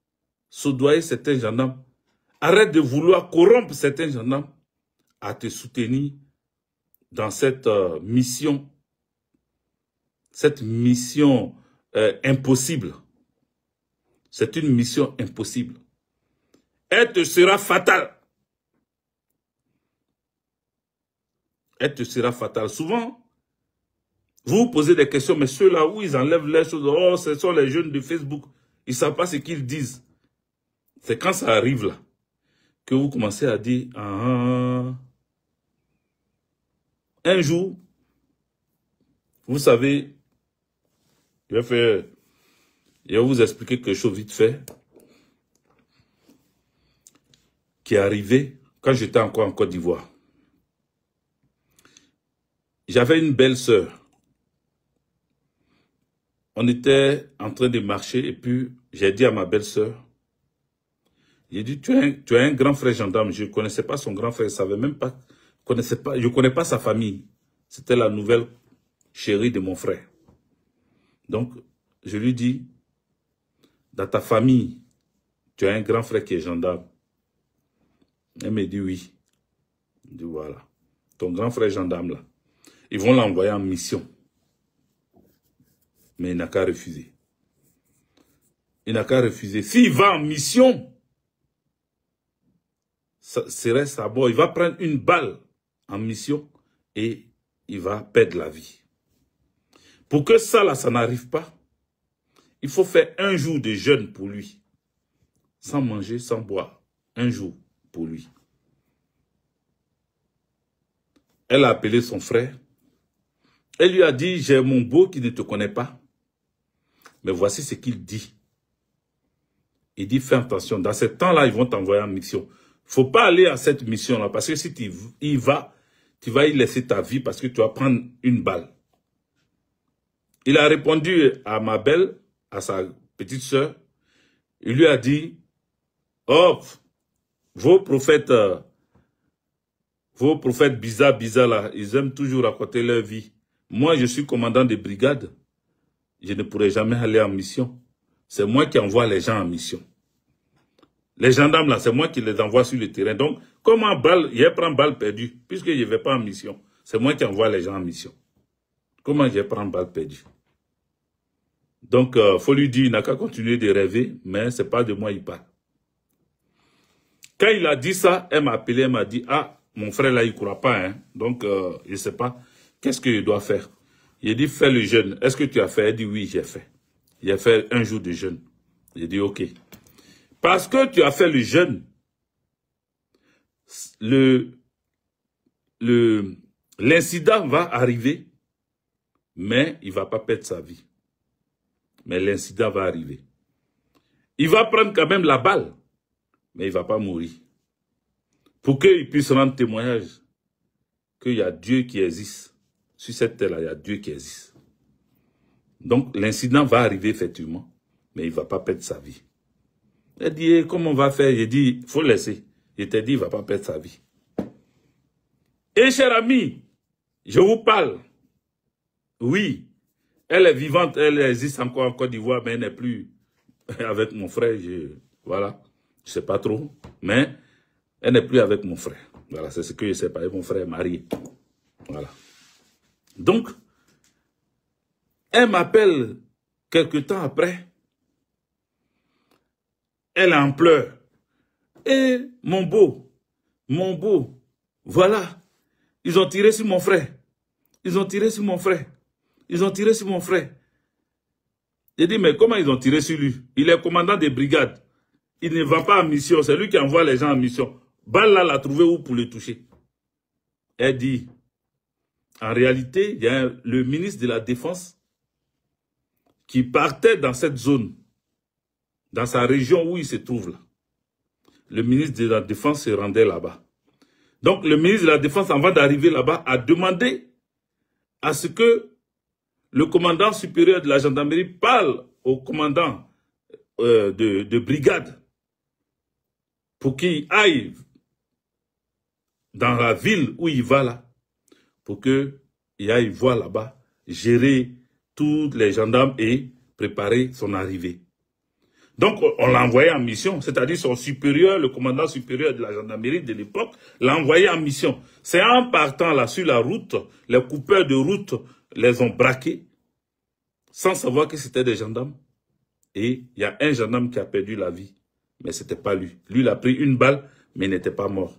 soudoyer certains gendarmes. Arrête de vouloir corrompre certains gendarmes à te soutenir dans cette mission. Cette mission impossible. C'est une mission impossible. Elle te sera fatale. Elle te sera fatale. Souvent, vous vous posez des questions, mais ceux-là où ils enlèvent les choses, oh, ce sont les jeunes de Facebook. Ils ne savent pas ce qu'ils disent. C'est quand ça arrive là, que vous commencez à dire, un jour, vous savez, je vais vous expliquer quelque chose vite fait, qui est arrivé quand j'étais encore en Côte d'Ivoire. J'avais une belle sœur. On était en train de marcher et puis j'ai dit à ma belle-sœur, j'ai dit, tu as un grand frère gendarme. Je ne connaissais pas son grand frère, je savais même pas, je ne connais pas sa famille. C'était la nouvelle chérie de mon frère. Donc, je lui dis, dans ta famille, tu as un grand frère qui est gendarme. Elle me dit oui. Je dis voilà. Ton grand frère gendarme là, ils vont l'envoyer en mission. Mais il n'a qu'à refuser. Il n'a qu'à refuser. S'il va en mission, ça serait ça. Bon, il va prendre une balle en mission et il va perdre la vie. Pour que ça là, ça n'arrive pas, il faut faire un jour de jeûne pour lui. Sans manger, sans boire. Un jour pour lui. Elle a appelé son frère. Elle lui a dit, j'ai mon beau qui ne te connaît pas. Mais voici ce qu'il dit. Il dit, fais attention. Dans ce temps-là, ils vont t'envoyer en mission. Il ne faut pas aller à cette mission-là. Parce que si tu y vas, tu vas y laisser ta vie parce que tu vas prendre une balle. Il a répondu à ma belle, à sa petite sœur. Il lui a dit, oh, vos prophètes bizarres là, ils aiment toujours raconter leur vie. Moi, je suis commandant de brigade. Je ne pourrai jamais aller en mission. C'est moi qui envoie les gens en mission. Les gendarmes là, c'est moi qui les envoie sur le terrain. Donc, comment je prends balle perdue, puisque je ne vais pas en mission. C'est moi qui envoie les gens en mission. Comment je prends balle perdue? Donc, faut lui dire, il n'a qu'à continuer de rêver, mais c'est pas de moi il parle. Quand il a dit ça, elle m'a appelé, elle m'a dit, ah, mon frère là, il ne croit pas, hein. Donc, je ne sais pas, qu'est-ce que je dois faire? Il a dit, fais le jeûne. Est-ce que tu as fait? Elle dit, oui, j'ai fait. Il a fait un jour de jeûne. J'ai dit, ok. Parce que tu as fait le jeûne, l'incident va arriver, mais il ne va pas perdre sa vie. Mais l'incident va arriver. Il va prendre quand même la balle, mais il ne va pas mourir. Pour qu'il puisse rendre témoignage qu'il y a Dieu qui existe. Sur cette terre-là, il y a Dieu qui existe. Donc, l'incident va arriver effectivement, mais il ne va pas perdre sa vie. Elle dit, comment on va faire? J'ai dit, il faut laisser. Je t'ai dit, il ne va pas perdre sa vie. Et cher ami, je vous parle. Oui, elle est vivante, elle existe encore en Côte d'Ivoire, mais elle n'est plus avec mon frère. Voilà, je ne sais pas trop, mais elle n'est plus avec mon frère. Voilà, c'est ce que je sais pas. Mon frère est marié. Voilà. Donc, elle m'appelle quelque temps après. Elle est en pleurs. Et mon beau, voilà. Ils ont tiré sur mon frère. Ils ont tiré sur mon frère. Ils ont tiré sur mon frère. J'ai dit, mais comment ils ont tiré sur lui? Il est commandant des brigades. Il ne va pas en mission. C'est lui qui envoie les gens en mission. Balla l'a trouvé où pour le toucher? Elle dit, en réalité, il y a le ministre de la Défense qui partait dans cette zone, dans sa région où il se trouve là. Le ministre de la Défense se rendait là-bas. Donc, le ministre de la Défense, avant d'arriver là-bas, a demandé à ce que le commandant supérieur de la gendarmerie parle au commandant de brigade pour qu'il aille dans la ville où il va là, pour qu'il aille voir là-bas, gérer tous les gendarmes et préparer son arrivée. Donc, on l'a envoyé en mission, c'est-à-dire son supérieur, le commandant supérieur de la gendarmerie de l'époque, l'a envoyé en mission. C'est en partant là sur la route, les coupeurs de route les ont braqués, sans savoir que c'était des gendarmes. Et il y a un gendarme qui a perdu la vie, mais ce n'était pas lui. Lui, il a pris une balle, mais il n'était pas mort.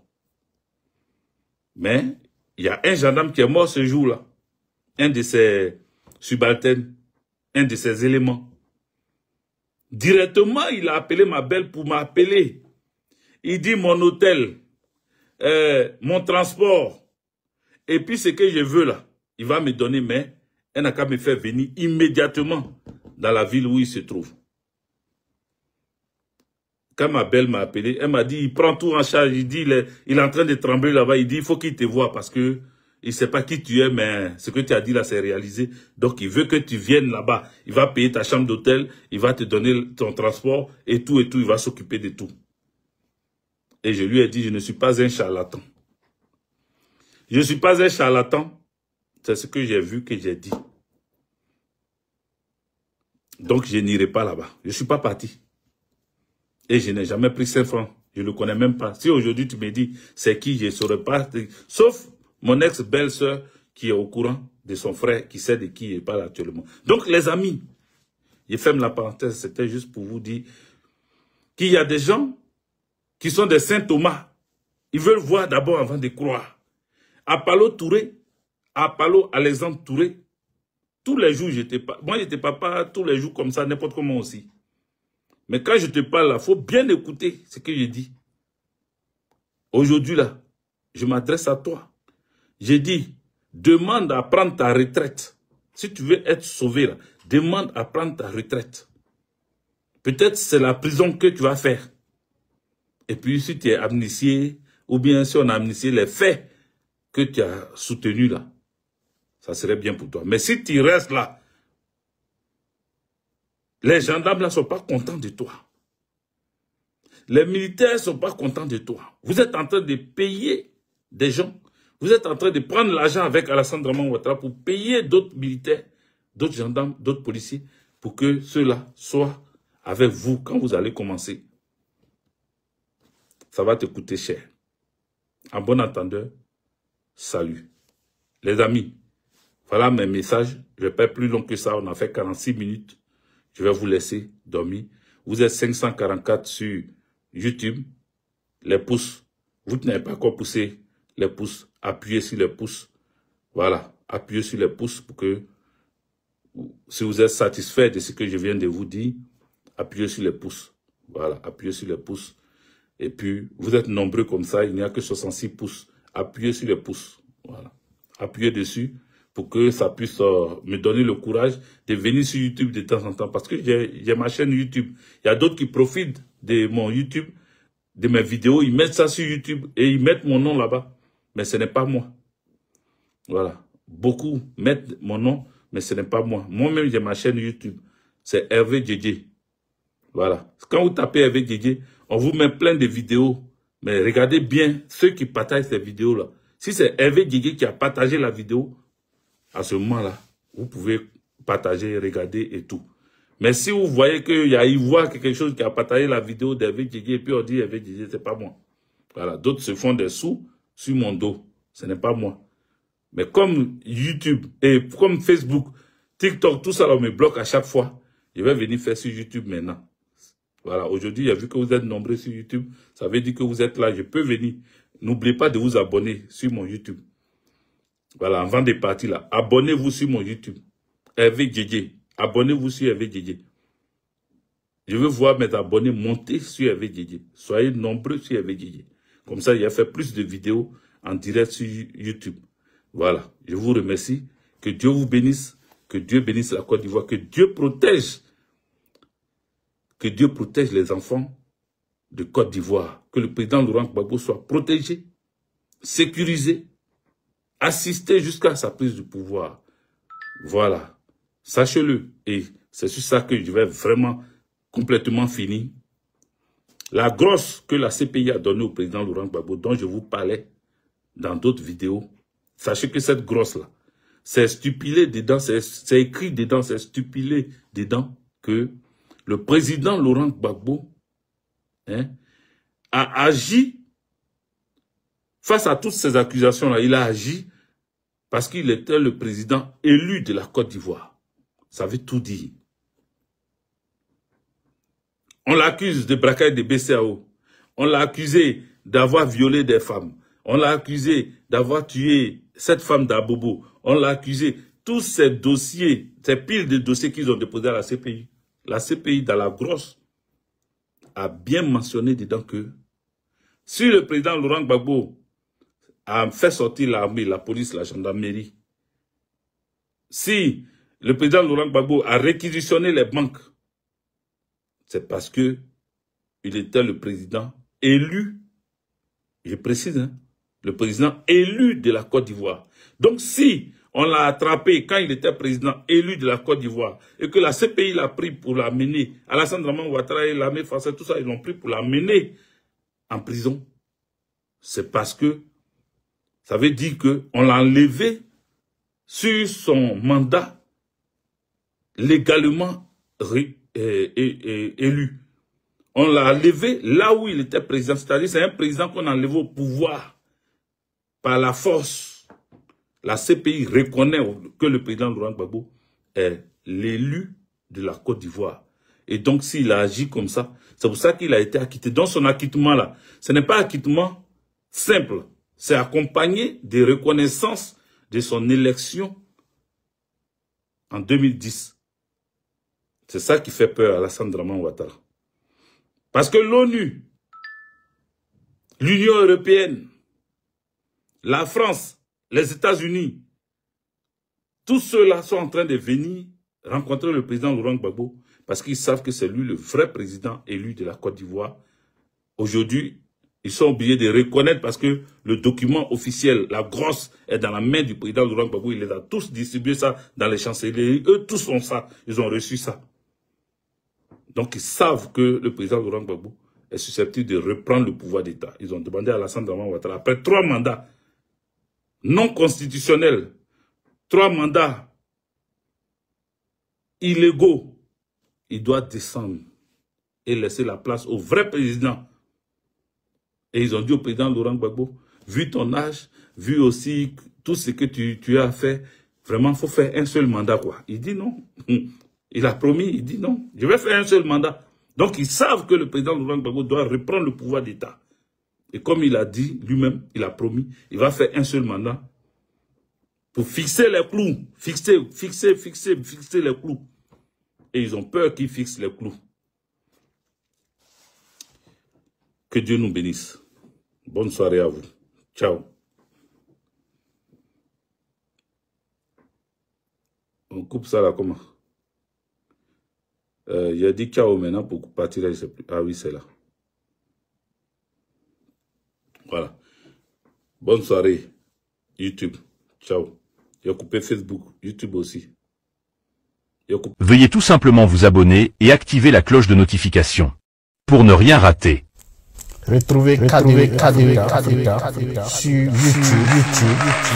Mais il y a un gendarme qui est mort ce jour-là, un de ses subalternes, un de ses éléments. Directement, il a appelé ma belle pour m'appeler. Il dit mon hôtel, mon transport, et puis ce que je veux là, il va me donner, mais elle n'a qu'à me faire venir immédiatement dans la ville où il se trouve. Quand ma belle m'a appelé, elle m'a dit, il prend tout en charge, il dit, il est en train de trembler là-bas, il dit, il faut qu'il te voie parce que il ne sait pas qui tu es, mais ce que tu as dit là, c'est réalisé. Donc, il veut que tu viennes là-bas. Il va payer ta chambre d'hôtel, il va te donner ton transport et tout, il va s'occuper de tout. Et je lui ai dit, je ne suis pas un charlatan. Je ne suis pas un charlatan. C'est ce que j'ai vu, que j'ai dit. Donc, je n'irai pas là-bas. Je ne suis pas parti. Et je n'ai jamais pris 5 francs Je ne le connais même pas. Si aujourd'hui tu me dis c'est qui, je ne saurais pas. Sauf mon ex-belle-sœur qui est au courant de son frère, qui sait de qui il parle actuellement. Donc les amis, je ferme la parenthèse, c'était juste pour vous dire qu'il y a des gens qui sont des Saint Thomas. Ils veulent voir d'abord avant de croire. Apollo Touré, Apollo Alexandre Touré, tous les jours, moi j'étais papa tous les jours comme ça, n'importe comment aussi. Mais quand je te parle là, il faut bien écouter ce que je dis. Aujourd'hui là, je m'adresse à toi. J'ai dit, demande à prendre ta retraite. Si tu veux être sauvé là, demande à prendre ta retraite. Peut-être c'est la prison que tu vas faire. Et puis si tu es amnistié, ou bien si on a amnistié les faits que tu as soutenus là, ça serait bien pour toi. Mais si tu restes là, les gendarmes là ne sont pas contents de toi. Les militaires ne sont pas contents de toi. Vous êtes en train de payer des gens. Vous êtes en train de prendre l'argent avec Alassane Draman Ouattara pour payer d'autres militaires, d'autres gendarmes, d'autres policiers, pour que ceux-là soient avec vous quand vous allez commencer. Ça va te coûter cher. En bon entendeur, salut. Les amis, voilà mes messages. Je ne vais pas plus long que ça. On a fait 46 minutes. Je vais vous laisser dormir. Vous êtes 544 sur YouTube. Les pouces. Vous n'avez pas encore poussé les pouces. Appuyez sur les pouces. Voilà. Appuyez sur les pouces pour que, si vous êtes satisfait de ce que je viens de vous dire, appuyez sur les pouces. Voilà. Appuyez sur les pouces. Et puis, vous êtes nombreux comme ça. Il n'y a que 66 pouces. Appuyez sur les pouces. Voilà. Appuyez dessus pour que ça puisse me donner le courage de venir sur YouTube de temps en temps. Parce que j'ai ma chaîne YouTube. Il y a d'autres qui profitent de mon YouTube, de mes vidéos. Ils mettent ça sur YouTube et ils mettent mon nom là-bas. Mais ce n'est pas moi. Voilà. Beaucoup mettent mon nom, mais ce n'est pas moi. Moi-même, j'ai ma chaîne YouTube. C'est Hervé Djedje. Voilà. Quand vous tapez Hervé Djedje, on vous met plein de vidéos. Mais regardez bien ceux qui partagent ces vidéos-là. Si c'est Hervé Djedje qui a partagé la vidéo, à ce moment-là, vous pouvez partager, regarder et tout. Mais si vous voyez qu'il y a Ivoire quelque chose qui a partagé la vidéo d'Hervé Djedje et puis on dit Hervé Djedje, c'est pas moi. Voilà. D'autres se font des sous sur mon dos. Ce n'est pas moi. Mais comme YouTube et comme Facebook, TikTok, tout ça, on me bloque à chaque fois. Je vais venir faire sur YouTube maintenant. Voilà, aujourd'hui, il y a vu que vous êtes nombreux sur YouTube. Ça veut dire que vous êtes là, je peux venir. N'oubliez pas de vous abonner sur mon YouTube. Voilà, avant de partir là, abonnez-vous sur mon YouTube. Hervé Djedje. Abonnez-vous sur Hervé Djedje. Je veux voir mes abonnés monter sur Hervé Djedje. Soyez nombreux sur Hervé Djedje. Comme ça, il a fait plus de vidéos en direct sur YouTube. Voilà, je vous remercie. Que Dieu vous bénisse. Que Dieu bénisse la Côte d'Ivoire. Que Dieu protège. Que Dieu protège les enfants de Côte d'Ivoire. Que le président Laurent Gbagbo soit protégé, sécurisé, assisté jusqu'à sa prise de pouvoir. Voilà. Sachez-le. Et c'est sur ça que je vais vraiment complètement finir. La grosse que la CPI a donnée au président Laurent Gbagbo, dont je vous parlais dans d'autres vidéos, sachez que cette grosse-là, c'est stipulé dedans, c'est écrit dedans, c'est stipulé dedans que le président Laurent Gbagbo a agi face à toutes ces accusations-là. Il a agi parce qu'il était le président élu de la Côte d'Ivoire. Ça veut tout dire. On l'accuse de braquage de BCAO. On l'a accusé d'avoir violé des femmes. On l'a accusé d'avoir tué cette femme d'Abobo. On l'a accusé. Tous ces dossiers, ces piles de dossiers qu'ils ont déposés à la CPI. La CPI, dans la grosse, a bien mentionné dedans que si le président Laurent Gbagbo a fait sortir l'armée, la police, la gendarmerie, si le président Laurent Gbagbo a réquisitionné les banques, c'est parce que il était le président élu, je précise, hein, le président élu de la Côte d'Ivoire. Donc si on l'a attrapé quand il était président élu de la Côte d'Ivoire et que la CPI l'a pris pour l'amener, Alassane Draman Ouattara et l'armée française, tout ça, ils l'ont pris pour l'amener en prison, c'est parce que ça veut dire qu'on l'a enlevé sur son mandat légalement élu. On l'a levé là où il était président. C'est-à-dire c'est un président qu'on a enlevé au pouvoir par la force. La CPI reconnaît que le président Laurent Gbagbo est l'élu de la Côte d'Ivoire. Et donc s'il a agi comme ça, c'est pour ça qu'il a été acquitté. Dans son acquittement là, ce n'est pas un acquittement simple. C'est accompagné des reconnaissances de son élection en 2010. C'est ça qui fait peur à Alassane Dramane Ouattara. Parce que l'ONU, l'Union européenne, la France, les États-Unis, tous ceux-là sont en train de venir rencontrer le président Laurent Gbagbo parce qu'ils savent que c'est lui le vrai président élu de la Côte d'Ivoire. Aujourd'hui, ils sont obligés de reconnaître parce que le document officiel, la grosse, est dans la main du président Laurent Gbagbo. Il les a tous distribués ça dans les chancelleries. Eux, tous ont ça. Ils ont reçu ça. Donc, ils savent que le président Laurent Gbagbo est susceptible de reprendre le pouvoir d'État. Ils ont demandé à Alassane Dramane Ouattara, après 3 mandats non constitutionnels, 3 mandats illégaux, il doit descendre et laisser la place au vrai président. Et ils ont dit au président Laurent Gbagbo, vu ton âge, vu aussi tout ce que tu as fait, vraiment, il faut faire un seul mandat, quoi. Il dit non. Il a promis, il dit non, je vais faire un seul mandat. Donc, ils savent que le président Laurent Gbagbo doit reprendre le pouvoir d'État. Et comme il a dit lui-même, il a promis, il va faire un seul mandat pour fixer les clous. Fixer les clous. Et ils ont peur qu'il fixe les clous. Que Dieu nous bénisse. Bonne soirée à vous. Ciao. On coupe ça là comment? Il a dit ciao maintenant pour partir là, je sais plus. Ah oui, c'est là. Voilà. Bonne soirée. YouTube. Ciao. Il a coupé Facebook. YouTube aussi. Veuillez tout simplement vous abonner et activer la cloche de notification pour ne rien rater. Retrouvez Africa sur YouTube,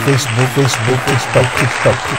Facebook, TikTok.